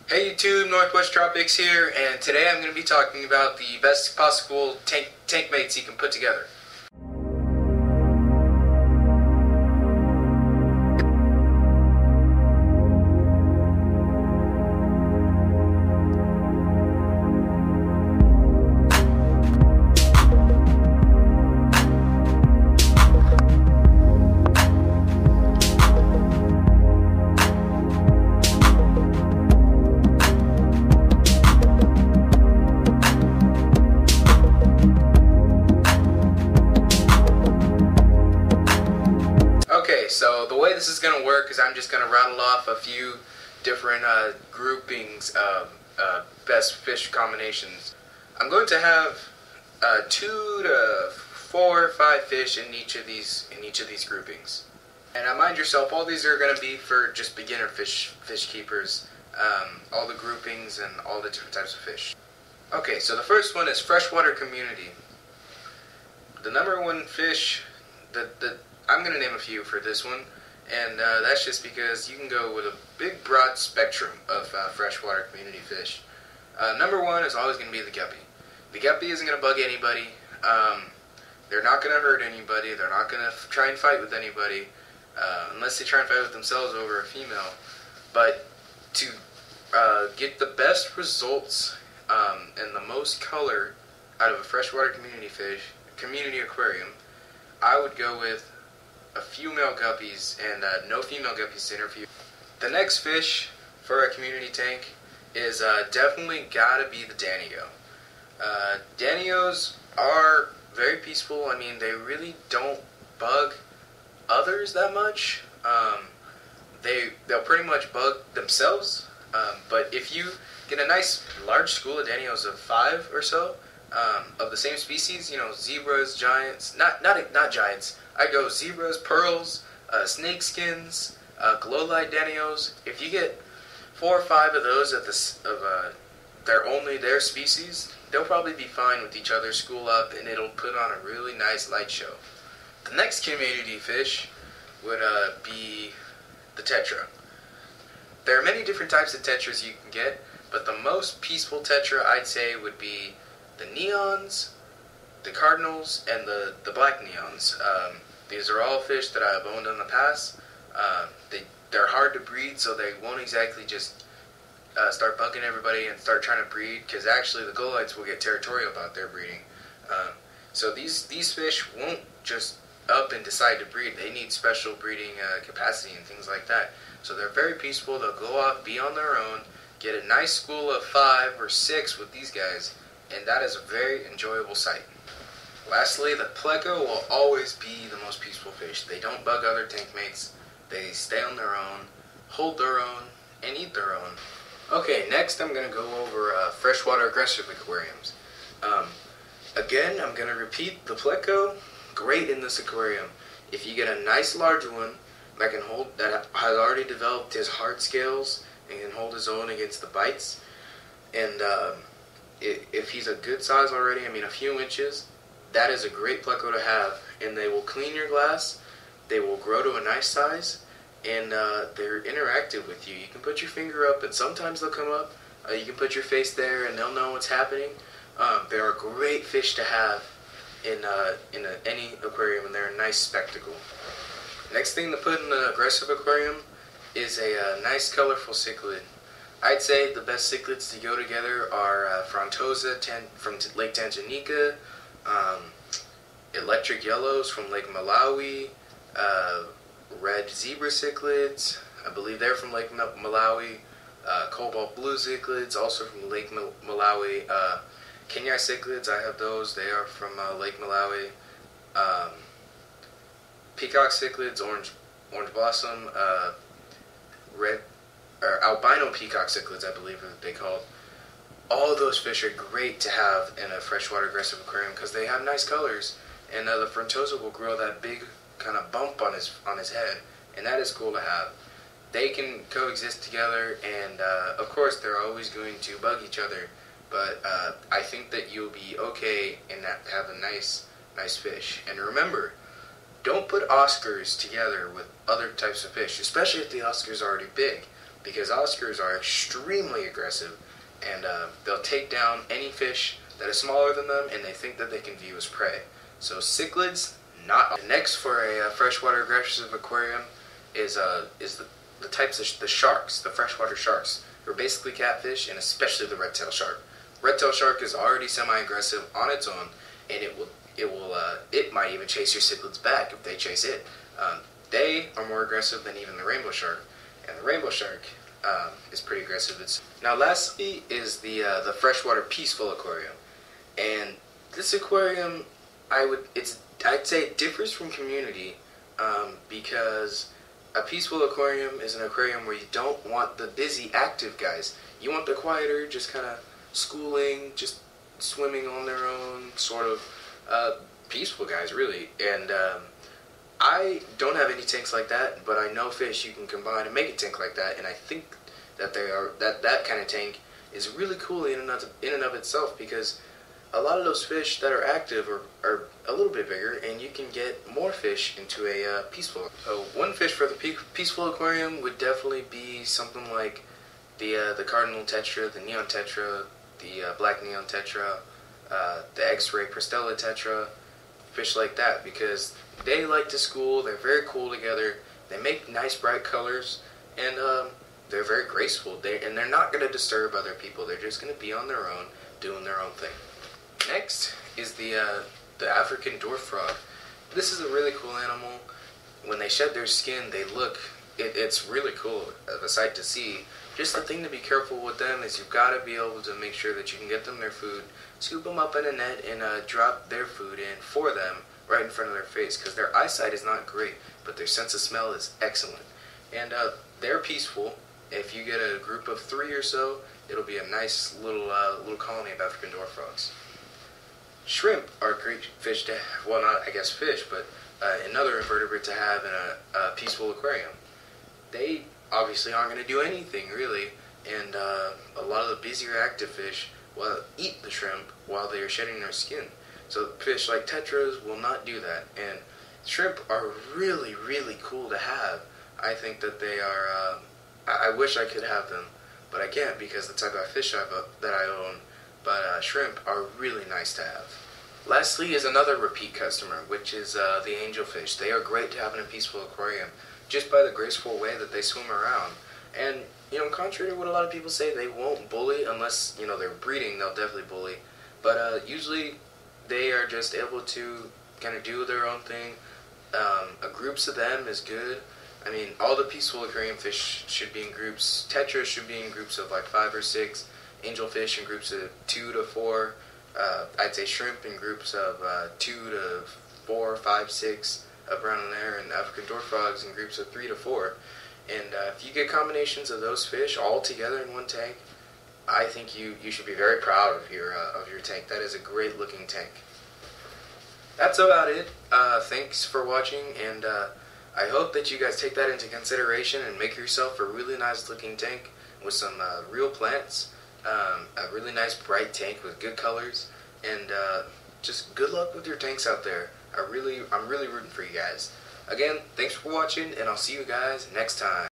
Hey YouTube, Northwest Tropics here, and today I'm going to be talking about the best possible tank mates you can put together. So the way this is going to work is I'm just going to rattle off a few different groupings of best fish combinations. I'm going to have 2 to 4 or 5 fish in each of these groupings. And mind yourself, all these are going to be for just beginner fish keepers. All the groupings and all the different types of fish. Okay, so the first one is freshwater community. The number one fish I'm going to name a few for this one, and that's just because you can go with a big broad spectrum of freshwater community fish. Number one is always going to be the guppy. The guppy isn't going to bug anybody. They're not going to hurt anybody. They're not going to try and fight with anybody, unless they try and fight with themselves over a female. But to get the best results and the most color out of a freshwater community aquarium, I would go with a few male guppies and no female guppies to interfere. The next fish for a community tank is definitely gotta be the Danio. Danios are very peaceful. I mean, they really don't bug others that much. They'll pretty much bug themselves. But if you get a nice large school of Danios of 5 or so, of the same species, you know, zebras, giants, not giants. I go zebras, pearls, snake skins, glow light Danios. If you get 4 or 5 of those of their species, they'll probably be fine with each other, school up, and it'll put on a really nice light show. The next community fish would be the Tetra. There are many different types of Tetras you can get, but the most peaceful Tetra I'd say would be the neons, the cardinals, and the black neons. These are all fish that I've owned in the past. They're hard to breed, so they won't exactly just start bugging everybody and start trying to breed, because actually the glow lights will get territorial about their breeding. So these fish won't just up and decide to breed. They need special breeding capacity and things like that. So they're very peaceful. They'll go off, be on their own, get a nice school of 5 or 6 with these guys, and that is a very enjoyable sight. Lastly, the pleco will always be the most peaceful fish. They don't bug other tank mates. They stay on their own, hold their own, and eat their own. Okay, next I'm going to go over freshwater aggressive aquariums. Again, I'm going to repeat the pleco, great in this aquarium. If you get a nice large one that has already developed his hard scales and can hold his own against the bites, and if he's a good size already, I mean a few inches, that is a great pleco to have, and they will clean your glass, they will grow to a nice size, and they're interactive with you. You can put your finger up and sometimes they'll come up. You can put your face there and they'll know what's happening. They're a great fish to have in any aquarium, and they're a nice spectacle. Next thing to put in an aggressive aquarium is a nice colorful cichlid. I'd say the best cichlids to go together are Frontosa from Lake Tanganyika, electric yellows from Lake Malawi, red zebra cichlids, I believe they're from Lake Malawi, cobalt blue cichlids, also from Lake Malawi, Kenai cichlids, I have those, they are from Lake Malawi, peacock cichlids, orange blossom, albino peacock cichlids, I believe they called. All of those fish are great to have in a freshwater aggressive aquarium because they have nice colors, and the Frontosa will grow that big kind of bump on his head, and that is cool to have. They can coexist together, and of course they're always going to bug each other, but I think that you'll be okay and have a nice fish. And remember, don't put Oscars together with other types of fish, especially if the Oscar's already big. because Oscars are extremely aggressive, and they'll take down any fish that is smaller than them and they think that they can view as prey. So cichlids, not. Next for a freshwater aggressive aquarium is the types of the sharks, the freshwater sharks. They're basically catfish, and especially the red-tailed shark. Red-tailed shark is already semi-aggressive on its own, and it might even chase your cichlids back if they chase it. They are more aggressive than even the rainbow shark, and the rainbow shark is pretty aggressive. Now, lastly is the freshwater peaceful aquarium, and this aquarium, I'd say it differs from community because a peaceful aquarium is an aquarium where you don't want the busy, active guys. You want the quieter, just kind of schooling, just swimming on their own, sort of peaceful guys, really. And I don't have any tanks like that, but I know fish you can combine and make a tank like that, and I think that that kind of tank is really cool in and of itself, because a lot of those fish that are active are a little bit bigger, and you can get more fish into a peaceful. So one fish for the peaceful aquarium would definitely be something like the cardinal tetra, the neon tetra, the black neon tetra, the X-ray Pristella tetra, fish like that, because they like to school. They're very cool together. They make nice bright colors, and they're very graceful. They're not going to disturb other people. They're just going to be on their own, doing their own thing. Next is the African dwarf frog. This is a really cool animal. When they shed their skin, it's really cool of a sight to see. Just the thing to be careful with them is you've got to be able to make sure that you can get them their food, scoop them up in a net, and drop their food in for them right in front of their face, because their eyesight is not great, but their sense of smell is excellent. And they're peaceful. If you get a group of 3 or so, it'll be a nice little colony of African dwarf frogs. Shrimp are great fish to have, well, not I guess fish, but another invertebrate to have in a peaceful aquarium. They obviously aren't going to do anything really, and a lot of the busier active fish will eat the shrimp while they are shedding their skin. So fish like tetras will not do that, and shrimp are really, really cool to have. I think that they are, I wish I could have them, but I can't because the type of fish that I own. But shrimp are really nice to have. Lastly is another repeat customer, which is the angelfish. They are great to have in a peaceful aquarium, just by the graceful way that they swim around. And, contrary to what a lot of people say, they won't bully unless, they're breeding, they'll definitely bully. But usually they are just able to kind of do their own thing. Groups of them is good. I mean, all the peaceful aquarium fish should be in groups. Tetra should be in groups of like 5 or 6. Angelfish in groups of 2 to 4. I'd say shrimp in groups of 2 to 4, 5, 6, up around in there, and African dwarf frogs in groups of 3 to 4. And if you get combinations of those fish all together in one tank, I think you should be very proud of your tank. That is a great looking tank. That's about it. Thanks for watching, and I hope that you guys take that into consideration and make yourself a really nice looking tank with some real plants. A really nice bright tank with good colors, and just good luck with your tanks out there. I'm really rooting for you guys. Again, thanks for watching, and I'll see you guys next time.